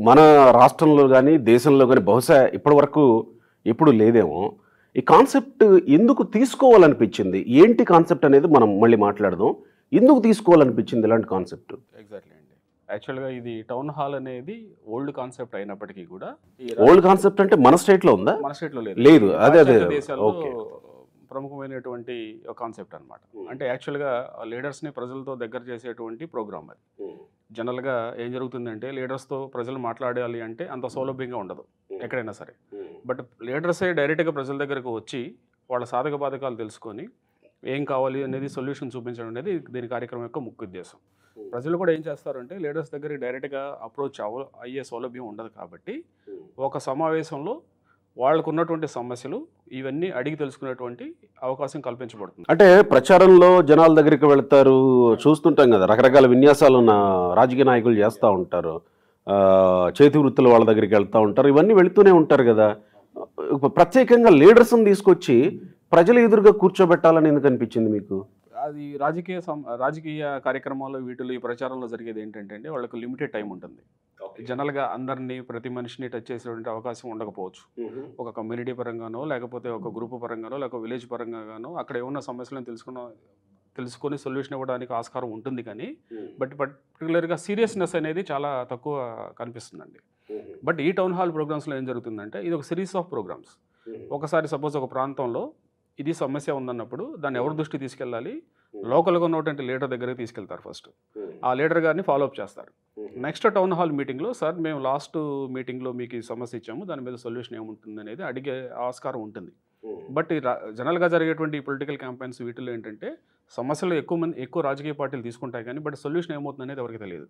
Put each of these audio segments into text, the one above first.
మన రాష్ట్రంలో గానీ, దేశంలో గానీ బహుశా ఇప్పటివరకు ఎప్పుడు లేదేమో. ఈ కాన్సెప్ట్ ఎందుకు తీసుకోవాలనిపించింది? ఏంటి కాన్సెప్ట్ అనేది మనం మళ్ళీ మాట్లాడదాం. ఎందుకు తీసుకోవాలనిపించింది ఇలాంటి కాన్సెప్ట్? ఎగ్జాక్ట్లీ అండి. యాక్చువల్‌గా ఇది టౌన్ హాల్ అనేది ఓల్డ్ కాన్సెప్ట్ అయినప్పటికీ కూడా ఓల్డ్ కాన్సెప్ట్ అంటే మన స్టేట్‌లో ఉందా? మన స్టేట్‌లో లేదు. లేదు. అదే. పాశ్చాత్య దేశాల్లో ఓకే. ప్రముఖమైనటువంటి ఒక కాన్సెప్ట్ అనమాట. అంటే యాక్చువల్‌గా లీడర్స్‌ని ప్రజలతో దగ్గర చేసేటువంటి ప్రోగ్రామ్ అది. జనరల్‌గా ఏం జరుగుతుందంటే లీడర్స్‌తో ప్రజలు మాట్లాడాలి అంటే అంత సౌలభ్యంగా ఉండదు ఎక్కడైనా సరే. బట్ లీడర్సే డైరెక్ట్‌గా ప్రజల దగ్గరకు వచ్చి వాళ్ళ సాధక బాధకాలు తెలుసుకొని ఏం కావాలి అనేది సొల్యూషన్ చూపించడం అనేది దీని కార్యక్రమం యొక్క ముఖ్య ఉద్దేశం. ప్రజలు కూడా ఏం చేస్తారంటే లీడర్స్ దగ్గరికి డైరెక్ట్గా అప్రోచ్ అయ్యే సౌలభ్యం ఉండదు కాబట్టి ఒక సమావేశంలో వాళ్ళకు ఉన్నటువంటి సమస్యలు ఇవన్నీ అడిగి తెలుసుకునేటువంటి అవకాశం కల్పించబడుతుంది. అంటే ప్రచారంలో జనాల దగ్గరికి వెళ్తారు, చూస్తుంటాం కదా, రకరకాల విన్యాసాలు ఉన్న రాజకీయ నాయకులు చేస్తూ ఉంటారు, చేతి వృత్తుల వాళ్ళ దగ్గరికి వెళ్తూ ఉంటారు, ఇవన్నీ వెళుతూనే ఉంటారు కదా. ప్రత్యేకంగా లీడర్స్ని తీసుకొచ్చి ప్రజల ఎదురుగా కూర్చోబెట్టాలని ఎందుకు అనిపించింది మీకు? అది రాజకీయ కార్యక్రమాలు వీటిలో ఈ ప్రచారంలో జరిగేది ఏంటంటే అండి, వాళ్ళకు లిమిటెడ్ టైం ఉంటుంది. జనరల్గా అందరినీ ప్రతి మనిషిని టచ్ చేసేటువంటి అవకాశం ఉండకపోవచ్చు. ఒక కమ్యూనిటీ పరంగానో లేకపోతే ఒక గ్రూప్ పరంగానో లేకపోతే విలేజ్ పరంగానో అక్కడ ఏమన్నా సమస్యలను తెలుసుకొని సొల్యూషన్ ఇవ్వడానికి ఆస్కారం ఉంటుంది. కానీ బట్ పర్టికులర్గా సీరియస్నెస్ అనేది చాలా తక్కువ కనిపిస్తుందండి. బట్ ఈ టౌన్ హాల్ ప్రోగ్రామ్స్లో ఏం జరుగుతుందంటే ఇది ఒక సిరీస్ ఆఫ్ ప్రోగ్రామ్స్. ఒకసారి సపోజ్ ఒక ప్రాంతంలో ఇది సమస్య ఉందన్నప్పుడు దాన్ని ఎవరి దృష్టి తీసుకెళ్ళాలి, లోకల్గా ఉన్నటువంటి లీడర్ దగ్గరికి తీసుకెళ్తారు. ఫస్ట్ ఆ లీడర్ గారిని ఫాలోఅప్ చేస్తారు. నెక్స్ట్ టౌన్ హాల్ మీటింగ్లో సార్ మేము లాస్ట్ మీటింగ్లో మీకు ఈ సమస్య ఇచ్చాము, దాని మీద సొల్యూషన్ ఏముంటుంది అనేది అడిగే ఆస్కారం ఉంటుంది. బట్ జనరల్గా జరిగేటువంటి పొలిటికల్ క్యాంపెయిన్స్ వీటిలో ఏంటంటే సమస్యలు ఎక్కువ రాజకీయ పార్టీలు తీసుకుంటాయి కానీ బట్ సొల్యూషన్ ఏమవుతుంది అనేది ఎవరికి తెలియదు.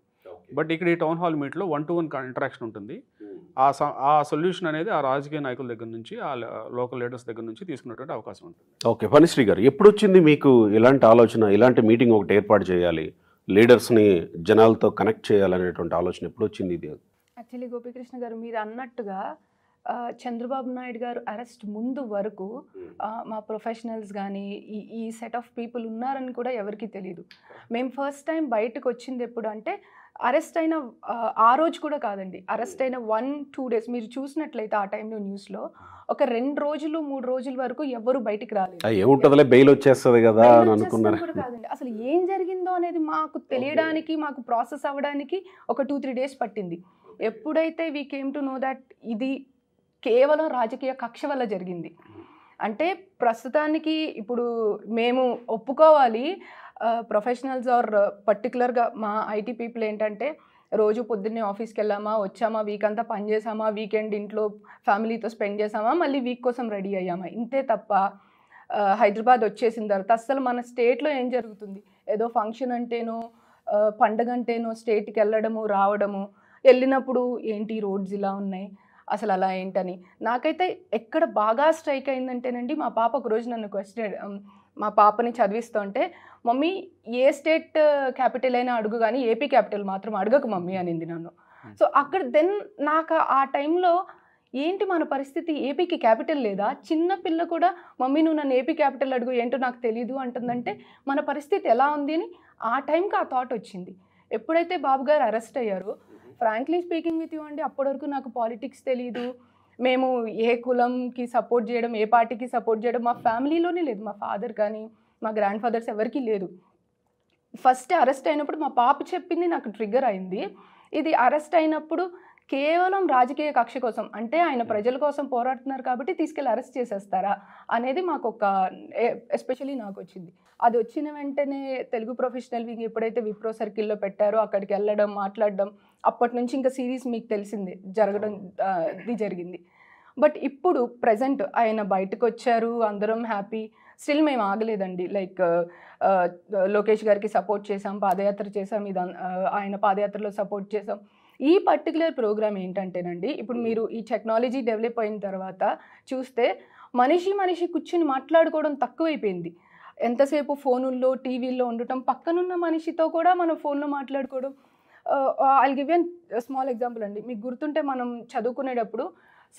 బట్ ఇక్కడ ఈ టౌన్ హాల్ మీట్లో 1-to-1 ఇంటరాక్షన్ ఉంటుంది. ఆ సొల్యూషన్ అనేది ఆ రాజకీయ నాయకుల దగ్గర నుంచి ఆ లోకల్ లీడర్స్ దగ్గర నుంచి తీసుకునేటువంటి అవకాశం ఉంటుంది. ఓకే, ఫణిశ్రీ గారు, ఎప్పుడు వచ్చింది మీకు ఇలాంటి ఆలోచన, ఇలాంటి మీటింగ్ ఒకటి ఏర్పాటు చేయాలి, లీడర్స్ని జనాలతో కనెక్ట్ చేయాలనేటువంటి ఆలోచన ఎప్పుడు వచ్చింది? ఇది యాక్చువల్లీ గోపీకృష్ణ గారు మీరు అన్నట్టుగా చంద్రబాబు నాయుడు గారు అరెస్ట్ ముందు వరకు మా ప్రొఫెషనల్స్ కానీ ఈ సెట్ ఆఫ్ పీపుల్ ఉన్నారని కూడా ఎవరికి తెలియదు. మేము ఫస్ట్ టైం బయటకు వచ్చింది ఎప్పుడు అంటే అరెస్ట్ అయిన ఆ రోజు కూడా కాదండి, అరెస్ట్ అయిన 1-2 days మీరు చూసినట్లయితే ఆ టైంలో న్యూస్లో ఒక 2 రోజులు 3 రోజుల వరకు ఎవరు బయటికి రాలేదు. ఏముంటుందిలే, బెయిల్ వచ్చేస్తుంది కదా అని అనుకున్నారు. కాదండి, అసలు ఏం జరిగిందో అనేది మాకు తెలియడానికి, మాకు ప్రాసెస్ అవ్వడానికి ఒక 2-3 days పట్టింది. ఎప్పుడైతే we came to know that ఇది కేవలం రాజకీయ కక్ష వల్ల జరిగింది అంటే ప్రస్తుతానికి ఇప్పుడు మేము ఒప్పుకోవాలి, ప్రొఫెషనల్స్ ఆర్ పర్టికులర్గా మా ఐటీ పీపుల్ ఏంటంటే రోజు పొద్దున్నే ఆఫీస్కి వెళ్ళామా, వచ్చామా, వీక్ అంతా పని చేసామా, వీకెండ్ ఇంట్లో ఫ్యామిలీతో స్పెండ్ చేసామా, మళ్ళీ వీక్ కోసం రెడీ అయ్యామా, ఇంతే తప్ప హైదరాబాద్ వచ్చేసిన తర్వాత అసలు మన స్టేట్లో ఏం జరుగుతుంది, ఏదో ఫంక్షన్ అంటేనో పండగ అంటేనో స్టేట్కి వెళ్ళడము రావడము, వెళ్ళినప్పుడు ఏంటి రోడ్స్ ఇలా ఉన్నాయి అసలు అలా ఏంటని. నాకైతే ఎక్కడ బాగా స్ట్రైక్ అయిందంటేనండి, మా పాప ఒకరోజు నన్ను మా పాపని చదివిస్తుంటే మమ్మీ ఏ స్టేట్ క్యాపిటల్ అయినా అడుగు కానీ ఏపీ క్యాపిటల్ మాత్రం అడగకు మమ్మీ అనింది నన్ను. సో అక్కడ దెన్ నాకు ఆ టైంలో ఏంటి మన పరిస్థితి, ఏపీకి క్యాపిటల్ లేదా, చిన్న పిల్ల కూడా మమ్మీ నువ్వు నన్ను ఏపీ క్యాపిటల్ అడుగు ఏంటో నాకు తెలీదు అంటుందంటే మన పరిస్థితి ఎలా ఉంది అని ఆ టైంకి ఆ థాట్ వచ్చింది. ఎప్పుడైతే బాబు గారు అరెస్ట్ అయ్యారో ఫ్రాంక్లీ స్పీకింగ్ విత్ యూ అండి, అప్పటి వరకు నాకు పాలిటిక్స్ తెలీదు, మేము ఏ కులంకి సపోర్ట్ చేయడం ఏ పార్టీకి సపోర్ట్ చేయడం మా ఫ్యామిలీలోనే లేదు, మా ఫాదర్ కానీ మా గ్రాండ్ ఫాదర్స్ ఎవరికి లేదు. ఫస్ట్ అరెస్ట్ అయినప్పుడు మా పాప చెప్పింది నాకు ట్రిగ్గర్ అయింది. ఇది అరెస్ట్ అయినప్పుడు కేవలం రాజకీయ కక్ష కోసం అంటే ఆయన ప్రజల కోసం పోరాడుతున్నారు కాబట్టి తీసుకెళ్ళి అరెస్ట్ చేసేస్తారా అనేది మాకు ఒక ఎస్పెషలీ నాకు వచ్చింది. అది వచ్చిన వెంటనే తెలుగు ప్రొఫెషనల్ వింగ్ ఎప్పుడైతే విప్రో సర్కిల్లో పెట్టారో అక్కడికి వెళ్ళడం మాట్లాడడం అప్పటి నుంచి ఇంకా సిరీస్ మీకు తెలిసిందే జరగడం ఇది జరిగింది. బట్ ఇప్పుడు ప్రజెంట్ ఆయన బయటకు వచ్చారు, అందరం హ్యాపీ, స్టిల్ మేము ఆగలేదండి. లైక్ లోకేష్ గారికి సపోర్ట్ చేసాం, పాదయాత్ర చేసాం, ఇది ఆయన పాదయాత్రలో సపోర్ట్ చేసాం. ఈ పర్టికులర్ ప్రోగ్రామ్ ఏంటంటేనండి ఇప్పుడు మీరు ఈ టెక్నాలజీ డెవలప్ అయిన తర్వాత చూస్తే మనిషి కూర్చుని మాట్లాడుకోవడం తక్కువైపోయింది. ఎంతసేపు ఫోనుల్లో టీవీల్లో ఉండటం, పక్కనున్న మనిషితో కూడా మనం ఫోన్లో మాట్లాడుకోవడం. I'll give an small example అండి, మీకు గుర్తుంటే మనం చదువుకునేటప్పుడు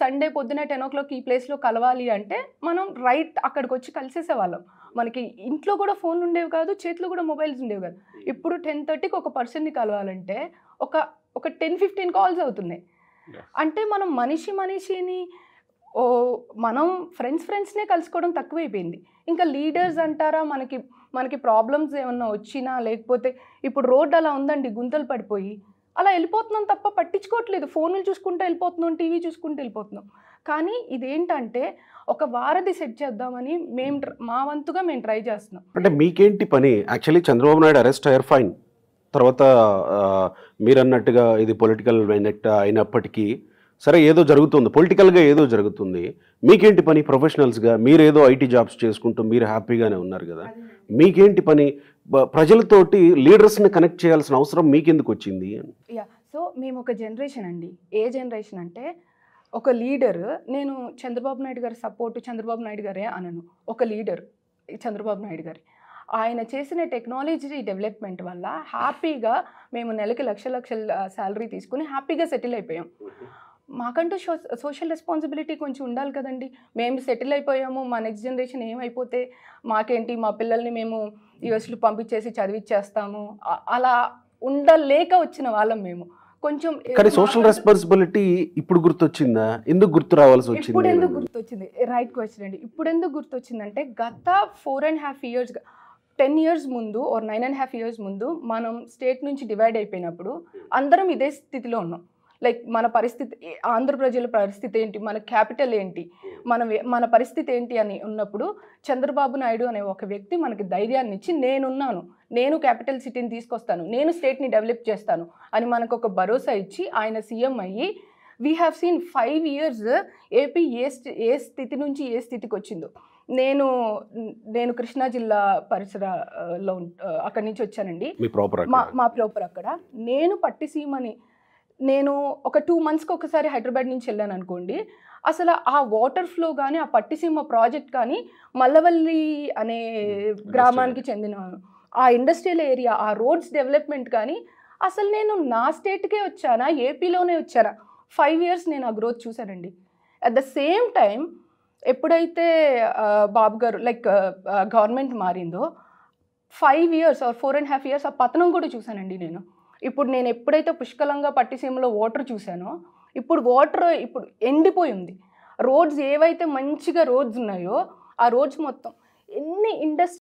సండే పొద్దున 10 o'clock ఈ ప్లేస్లో కలవాలి అంటే మనం రైట్ అక్కడికి వచ్చి కలిసేసేవాళ్ళం. మనకి ఇంట్లో కూడా ఫోన్లు ఉండేవి కాదు, చేతిలో కూడా మొబైల్స్ ఉండేవి కాదు. ఇప్పుడు 10:30కి ఒక పర్సన్ని కలవాలంటే ఒక ఒక 10-15 కాల్స్ అవుతున్నాయి. Yeah. అంటే మనం మనిషిని మనం ఫ్రెండ్స్నే కలుసుకోవడం తక్కువైపోయింది. ఇంకా లీడర్స్ అంటారా, మనకి ప్రాబ్లమ్స్ ఏమన్నా వచ్చినా, లేకపోతే ఇప్పుడు రోడ్ అలా ఉందండి, గుంతలు పడిపోయి అలా వెళ్ళిపోతున్నాం తప్ప పట్టించుకోవట్లేదు. ఫోన్లు చూసుకుంటూ వెళ్ళిపోతున్నాం, టీవీ చూసుకుంటూ వెళ్ళిపోతున్నాం. కానీ ఇదేంటంటే ఒక వారధి సెట్ చేద్దామని మా వంతుగా మేము ట్రై చేస్తున్నాం. అంటే మీకేంటి పని? యాక్చువల్లీ చంద్రబాబు నాయుడు అరెస్ట్ అయ్యారు, ఫైన్. తర్వాత మీరు అన్నట్టుగా ఇది పొలిటికల్ వెనెక్ట్ అయినప్పటికీ సరే ఏదో జరుగుతుంది, పొలిటికల్గా ఏదో జరుగుతుంది. మీకేంటి పని? ప్రొఫెషనల్స్గా మీరేదో ఐటీ జాబ్స్ చేసుకుంటూ మీరు హ్యాపీగానే ఉన్నారు కదా, మీకేంటి పని? ప్రజలతోటి లీడర్స్ని కనెక్ట్ చేయాల్సిన అవసరం మీకెందుకు వచ్చింది? యా, సో మేము ఒక జనరేషన్ అండి. ఏ జనరేషన్ అంటే ఒక లీడర్, నేను చంద్రబాబు నాయుడు గారి సపోర్టు చంద్రబాబు నాయుడు గారే అనను, ఒక లీడర్ చంద్రబాబు నాయుడు గారి ఆయన చేసిన టెక్నాలజీ డెవలప్మెంట్ వల్ల హ్యాపీగా మేము నెలకి లక్షల శాలరీ తీసుకుని హ్యాపీగా సెటిల్ అయిపోయాం. మాకంటూ సోషల్ రెస్పాన్సిబిలిటీ కొంచెం ఉండాలి కదండి. మేము సెటిల్ అయిపోయాము, మా నెక్స్ట్ జనరేషన్ ఏమైపోతే మాకేంటి, మా పిల్లల్ని మేము యూఎస్లో పంపించేసి చదివిచ్చేస్తాము, అలా ఉండలేక వచ్చిన వాళ్ళం మేము. కొంచెం కానీ సోషల్ రెస్పాన్సిబిలిటీ ఇప్పుడు గుర్తొచ్చిందా? ఎందుకు గుర్తు రావాల్సి వచ్చింది? ఇప్పుడు ఎందుకు గుర్తొచ్చింది? రైట్ క్వశ్చన్ అండి. ఇప్పుడు ఎందుకు గుర్తొచ్చిందంటే గత 4.5 years 10 years ముందు ఆర్ 9.5 years ముందు మనం స్టేట్ నుంచి డివైడ్ అయిపోయినప్పుడు అందరం ఇదే స్థితిలో ఉన్నాం. లైక్ మన పరిస్థితి, ఆంధ్ర ప్రజల పరిస్థితి ఏంటి, మన క్యాపిటల్ ఏంటి, మన పరిస్థితి ఏంటి అని ఉన్నప్పుడు చంద్రబాబు నాయుడు అనే ఒక వ్యక్తి మనకి ధైర్యాన్ని ఇచ్చి నేనున్నాను, నేను క్యాపిటల్ సిటీని తీసుకొస్తాను, నేను స్టేట్ని డెవలప్ చేస్తాను అని మనకు ఒక భరోసా ఇచ్చి ఆయన సీఎం అయ్యి we have seen 5 years AP ఏ స్థితి నుంచి ఏ స్థితికి వచ్చిందో. నేను కృష్ణా జిల్లా పరిసరలో అక్కడి నుంచి వచ్చానండి. మా ప్రాపర్ అక్కడ. నేను పట్టిసీమని నేను ఒక 2 monthsకి ఒకసారి హైదరాబాద్ నుంచి వెళ్ళాను అనుకోండి. అసలు ఆ వాటర్ ఫ్లో కానీ, ఆ పట్టిసీమ ప్రాజెక్ట్ కానీ, మల్లవల్లి అనే గ్రామానికి చెందిన ఆ ఇండస్ట్రియల్ ఏరియా, ఆ రోడ్స్ డెవలప్మెంట్ కానీ, అసలు నేను నా స్టేట్కే వచ్చానా, ఏపీలోనే వచ్చానా? 5 years నేను ఆ గ్రోత్ చూశానండి. అట్ ద సేమ్ టైం ఎప్పుడైతే బాబు గారు గవర్నమెంట్ మారిందో 5 years ఆర్ 4.5 years ఆ పతనం కూడా చూశానండి నేను. ఇప్పుడు నేను ఎప్పుడైతే పుష్కలంగా పట్టిసీమలో వాటర్ చూశానో, ఇప్పుడు వాటర్ ఎండిపోయి ఉంది. రోడ్స్ ఏవైతే మంచిగా రోడ్స్ ఉన్నాయో ఆ రోడ్స్ మొత్తం ఎన్ని